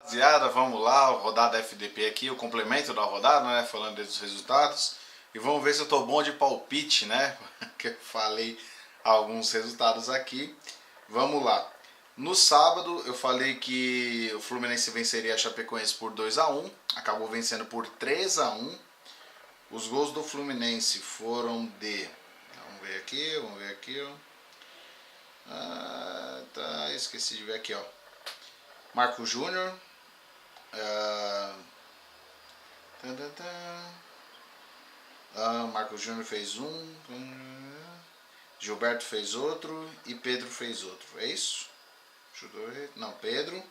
Rapaziada, vamos lá, rodada FDP aqui, o complemento da rodada, né? Falando dos resultados. E vamos ver se eu tô bom de palpite, né? Que eu falei alguns resultados aqui. Vamos lá. No sábado eu falei que o Fluminense venceria a Chapecoense por 2-1, acabou vencendo por 3-1. Os gols do Fluminense foram de. Vamos ver aqui, ó. Tá, esqueci de ver aqui, ó. Marco Júnior. Marco Júnior fez um. Gilberto fez outro. E Pedro fez outro. É isso? Não, Pedro.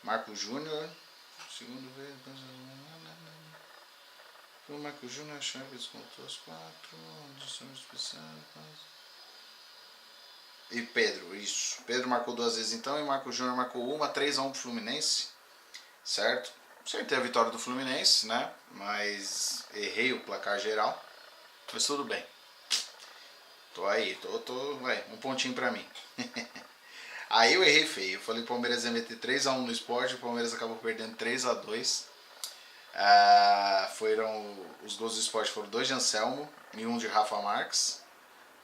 Marco Júnior. Segundo vez. O Marco Júnior, Chaves contou as 4. Edição especial. E Pedro, isso. Pedro marcou 2 vezes então e Marco Júnior marcou uma, 3-1 pro Fluminense. Certo? Acertei a vitória do Fluminense, né? Mas errei o placar geral. Mas tudo bem. Tô aí, vai, um pontinho pra mim. Aí eu errei feio. Eu falei que o Palmeiras ia meter 3-1 no Sport, o Palmeiras acabou perdendo 3-2. Os gols do Sport foram 2 de Anselmo e 1 de Rafa Marques.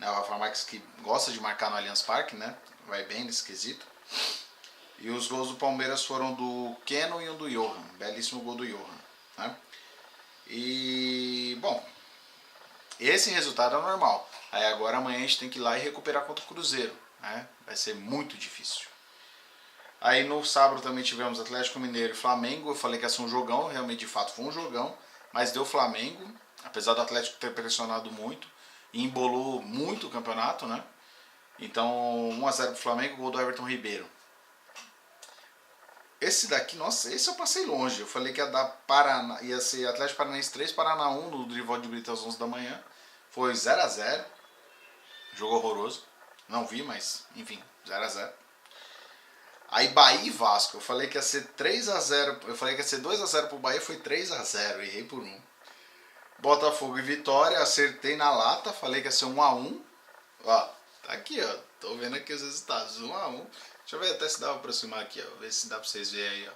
Né, o Rafa Marques que gosta de marcar no Allianz Parque, né? Vai bem nesse quesito. E os gols do Palmeiras foram do Keno e um do Johan. Belíssimo gol do Johan. Né? E, bom, esse resultado é normal. Aí agora amanhã a gente tem que ir lá e recuperar contra o Cruzeiro. Né? Vai ser muito difícil. Aí no sábado também tivemos Atlético Mineiro e Flamengo. Eu falei que ia ser um jogão, realmente de fato foi um jogão. Mas deu Flamengo, apesar do Atlético ter pressionado muito. E embolou muito o campeonato, né? Então 1-0 pro Flamengo, gol do Everton Ribeiro. Esse daqui, nossa, esse eu passei longe. Eu falei que ia ser Atlético Paranaense 3, Paraná 1 no Dorival de Brito às 11 da manhã. Foi 0-0. Jogo horroroso. Não vi, mas enfim, 0-0. Aí Bahia e Vasco, eu falei que ia ser 3-0. Eu falei que ia ser 2-0 pro Bahia, foi 3-0. Errei por 1. Botafogo e Vitória, acertei na lata, falei que ia ser 1-1. Ó, tá aqui, ó. Tô vendo aqui os resultados. 1-1. Deixa eu ver até se dá pra aproximar aqui, ó. Ver se dá pra vocês verem aí, ó.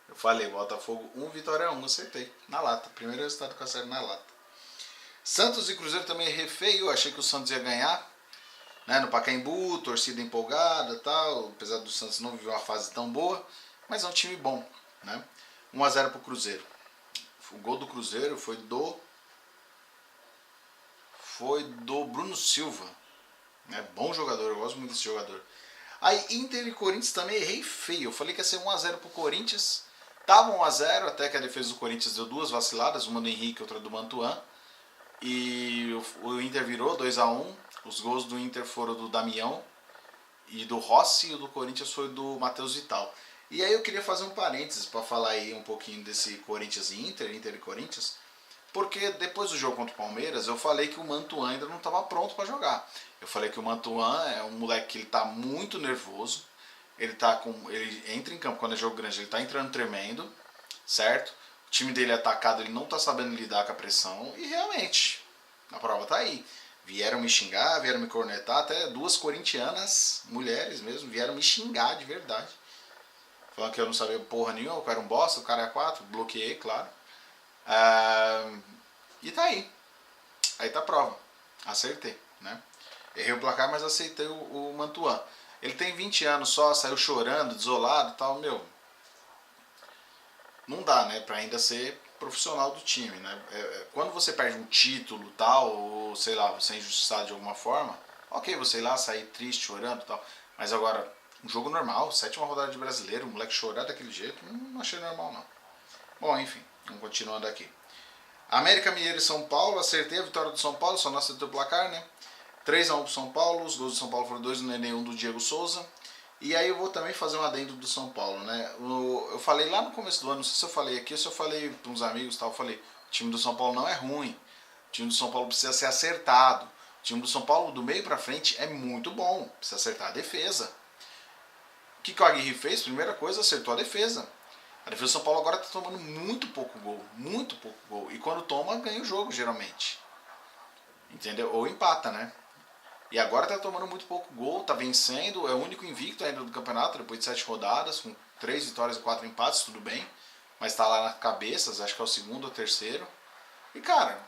Eu falei, Botafogo 1, Vitória 1. Acertei. Na lata. Primeiro resultado que eu acerto na lata. Santos e Cruzeiro também errei feio. Eu achei que o Santos ia ganhar. Né, no Pacaembu, torcida empolgada e tal. Apesar do Santos não viver uma fase tão boa. Mas é um time bom. Né? 1-0 pro Cruzeiro. O gol do Cruzeiro foi do Bruno Silva. Né? Bom jogador, eu gosto muito desse jogador. Aí Inter e Corinthians também errei feio. Eu falei que ia ser 1-0 pro Corinthians. Tava 1-0, até que a defesa do Corinthians deu 2 vaciladas, uma do Henrique e outra do Mantuan. E o Inter virou 2-1. Os gols do Inter foram do Damião e do Rossi, e o do Corinthians foi do Matheus Vital. E aí eu queria fazer um parênteses para falar aí um pouquinho desse Corinthians e Inter e Corinthians. Porque depois do jogo contra o Palmeiras, eu falei que o Mantuan ainda não estava pronto para jogar. Eu falei que o Mantuan é um moleque que ele está muito nervoso. Ele entra em campo quando é jogo grande, ele está entrando tremendo, certo? O time dele é atacado, ele não está sabendo lidar com a pressão. E realmente, a prova está aí. Vieram me xingar, vieram me cornetar, até 2 corintianas, mulheres mesmo, vieram me xingar de verdade. Falando que eu não sabia porra nenhuma, que eu era um bosta, o cara é 4, bloqueei, claro. E tá aí. Aí tá a prova. Acertei, né? Errei o placar, mas aceitei o Mantuan. Ele tem 20 anos só, saiu chorando, desolado e tal, meu. Não dá, né? Pra ainda ser profissional do time, né? Quando você perde um título tal, ou sei lá, você é injustiçado de alguma forma, ok, você ir lá, sair triste, chorando e tal. Mas agora, um jogo normal, 7ª rodada de Brasileiro, o moleque chorar daquele jeito, não achei normal não. Bom, enfim, vamos continuando aqui. América Mineiro e São Paulo, acertei a vitória do São Paulo, só não acertei o placar, né? 3-1 pro São Paulo, os gols do São Paulo foram 2 do Nenê e 1 do Diego Souza. E aí eu vou também fazer um adendo do São Paulo, né? Eu falei lá no começo do ano, não sei se eu falei aqui ou se eu falei para uns amigos e tal, eu falei, o time do São Paulo não é ruim, o time do São Paulo precisa ser acertado. O time do São Paulo, do meio pra frente, é muito bom, precisa acertar a defesa. O que o Aguirre fez? Primeira coisa, acertou a defesa. A defesa do São Paulo agora está tomando muito pouco gol. E quando toma, ganha o jogo, geralmente. Entendeu? Ou empata, né? E agora tá tomando muito pouco gol, tá vencendo, é o único invicto ainda do campeonato, depois de 7 rodadas, com 3 vitórias e 4 empates, tudo bem. Mas tá lá na cabeça, acho que é o segundo ou terceiro. E cara,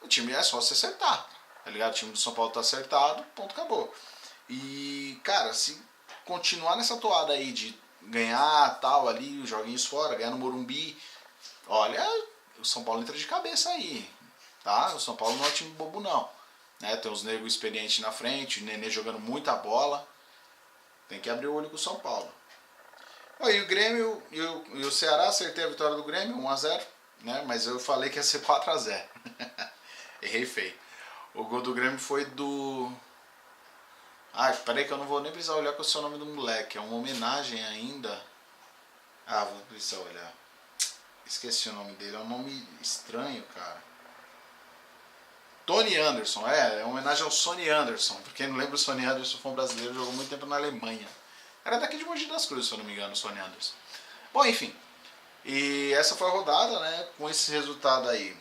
o time é só se acertar, tá ligado? O time do São Paulo tá acertado, ponto, acabou. E cara, se continuar nessa toada aí de ganhar tal ali, os joguinhos fora, ganhar no Morumbi, olha, o São Paulo entra de cabeça aí, tá? O São Paulo não é um time bobo não, né? Tem os negros experientes na frente, o Nenê jogando muita bola, tem que abrir o olho com o São Paulo. Aí o Grêmio e o Ceará, acertei a vitória do Grêmio, 1-0, né? Mas eu falei que ia ser 4-0. Errei feio. O gol do Grêmio foi do... Ah, peraí que eu não vou nem precisar olhar qual é o seu nome do moleque. É uma homenagem ainda. Ah, vou precisar olhar. Esqueci o nome dele. É um nome estranho, cara. Tony Anderson. É uma homenagem ao Sonny Anderson. Pra quem não lembra, o Sonny Anderson foi um brasileiro, jogou muito tempo na Alemanha. Era daqui de Mogi das Cruzes, se eu não me engano, o Sonny Anderson. Bom, enfim. E essa foi a rodada, né? Com esse resultado aí.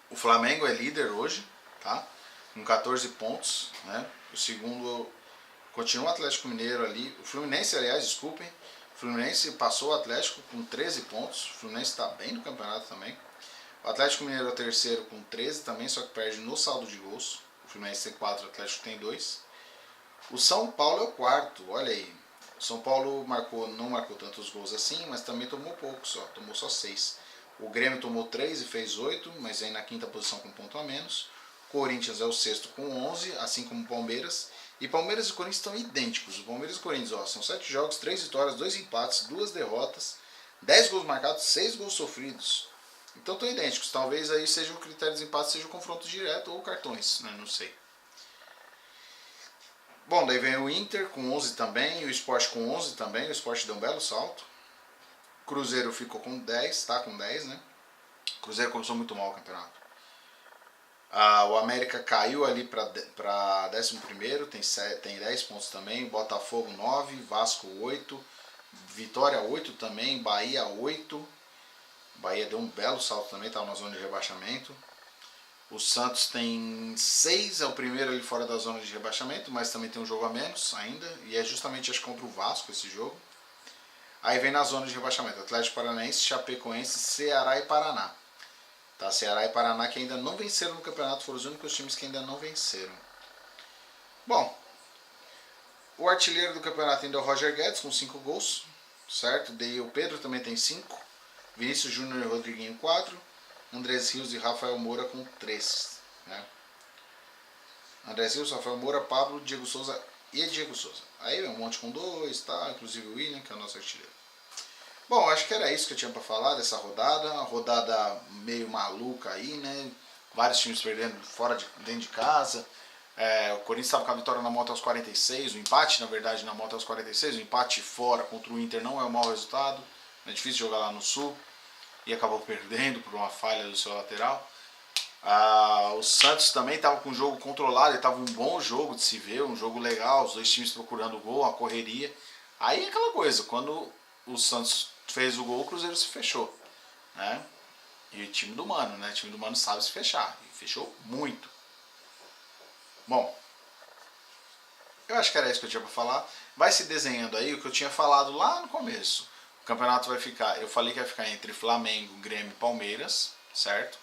O Flamengo é líder hoje, tá? Com 14 pontos, né? O segundo continua o Atlético Mineiro ali. O Fluminense, aliás, desculpem. O Fluminense passou o Atlético com 13 pontos. O Fluminense está bem no campeonato também. O Atlético Mineiro é o terceiro com 13 também, só que perde no saldo de gols. O Fluminense tem 4, o Atlético tem 2. O São Paulo é o quarto, olha aí. O São Paulo não marcou tantos gols assim, mas também tomou pouco só, tomou só 6. O Grêmio tomou 3 e fez 8, mas vem na quinta posição com um ponto a menos. Corinthians é o sexto com 11, assim como o Palmeiras. E Palmeiras e Corinthians estão idênticos. O Palmeiras e Corinthians, ó, são 7 jogos, 3 vitórias, 2 empates, 2 derrotas, 10 gols marcados, 6 gols sofridos. Então estão idênticos. Talvez aí seja o critério de desempate, seja o confronto direto ou cartões, né? Não sei. Bom, daí vem o Inter com 11 também, o Sport com 11 também. O Sport deu um belo salto. O Cruzeiro ficou com 10, tá com 10, né? O Cruzeiro começou muito mal o campeonato. O América caiu ali para 11º, tem 10 pontos também. Botafogo 9, Vasco 8, Vitória 8 também, Bahia 8. Bahia deu um belo salto também, estava na zona de rebaixamento. O Santos tem 6, é o primeiro ali fora da zona de rebaixamento, mas também tem um jogo a menos ainda. E é justamente, acho, contra o Vasco esse jogo. Aí vem na zona de rebaixamento, Atlético Paranaense, Chapecoense, Ceará e Paraná. Tá, Ceará e Paraná que ainda não venceram no campeonato, foram os únicos times que ainda não venceram. Bom, o artilheiro do campeonato ainda é o Roger Guedes com 5 gols, certo? Daí o Pedro também tem 5, Vinícius Júnior e Rodriguinho 4, Andrés Rios e Rafael Moura com 3. Né? Andrés Rios, Rafael Moura, Pablo, Diego Souza e Diego Souza. Aí um monte com 2, tá? Inclusive o William, que é o nosso artilheiro. Bom, acho que era isso que eu tinha para falar dessa rodada. Uma rodada meio maluca aí, né? Vários times perdendo dentro de casa. O Corinthians estava com a vitória na moto aos 46, o empate, na verdade, na moto aos 46. O empate fora contra o Inter não é um mau resultado. É difícil jogar lá no Sul. E acabou perdendo por uma falha do seu lateral. O Santos também estava com o jogo controlado. Estava um bom jogo de se ver, um jogo legal. Os dois times procurando o gol, a correria. Aí é aquela coisa, quando o Santos fez o gol, o Cruzeiro se fechou, né? E o time do Mano, né? O time do Mano sabe se fechar, e fechou muito. Bom, eu acho que era isso que eu tinha para falar. Vai se desenhando aí o que eu tinha falado lá no começo. O campeonato vai ficar, eu falei que ia ficar entre Flamengo, Grêmio e Palmeiras, certo?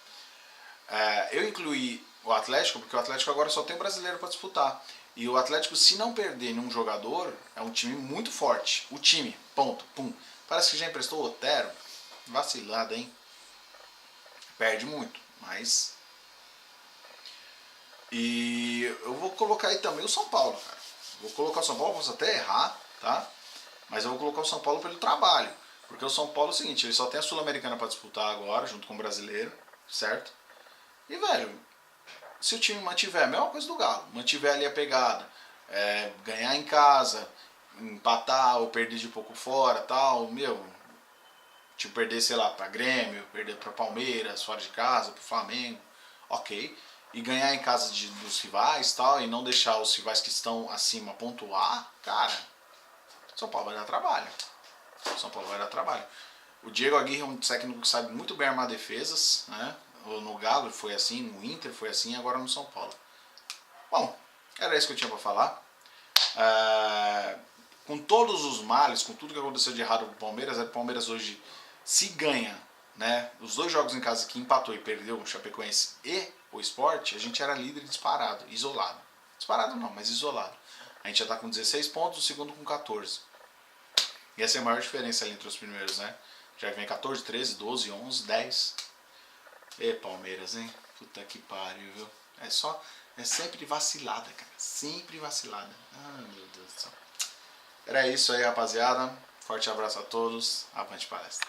Eu incluí o Atlético, porque o Atlético agora só tem o brasileiro para disputar. E o Atlético, se não perder nenhum jogador, é um time muito forte. O time, ponto, pum. Parece que já emprestou o Otero. Vacilada, hein? Perde muito, mas... E eu vou colocar aí também o São Paulo, cara. Vou colocar o São Paulo, posso até errar, tá? Mas eu vou colocar o São Paulo pelo trabalho. Porque o São Paulo é o seguinte, ele só tem a Sul-Americana para disputar agora, junto com o brasileiro, certo? E, velho, se o time mantiver a mesma coisa do Galo, mantiver ali a pegada, ganhar em casa, empatar ou perder de pouco fora, tal, tipo perder, sei lá, para Grêmio, perder para Palmeiras, fora de casa, para Flamengo, ok, e ganhar em casa dos rivais, tal, e não deixar os rivais que estão acima pontuar, cara, São Paulo vai dar trabalho. São Paulo vai dar trabalho. O Diego Aguirre é um técnico que sabe muito bem armar defesas, né? No Galo foi assim, no Inter foi assim, agora no São Paulo. Bom, era isso que eu tinha para falar. com todos os males, com tudo que aconteceu de errado com o Palmeiras, o Palmeiras hoje se ganha, né, os 2 jogos em casa que empatou e perdeu o Chapecoense e o Sport, a gente era líder disparado, isolado. Disparado não, mas isolado. A gente já tá com 16 pontos, o segundo com 14. E essa é a maior diferença ali entre os primeiros, né? Já vem 14, 13, 12, 11, 10. E Palmeiras, hein? Puta que pariu, viu? É sempre vacilada, cara. Sempre vacilada. Ai, meu Deus do céu. Era isso aí, rapaziada. Forte abraço a todos. Avante palestra.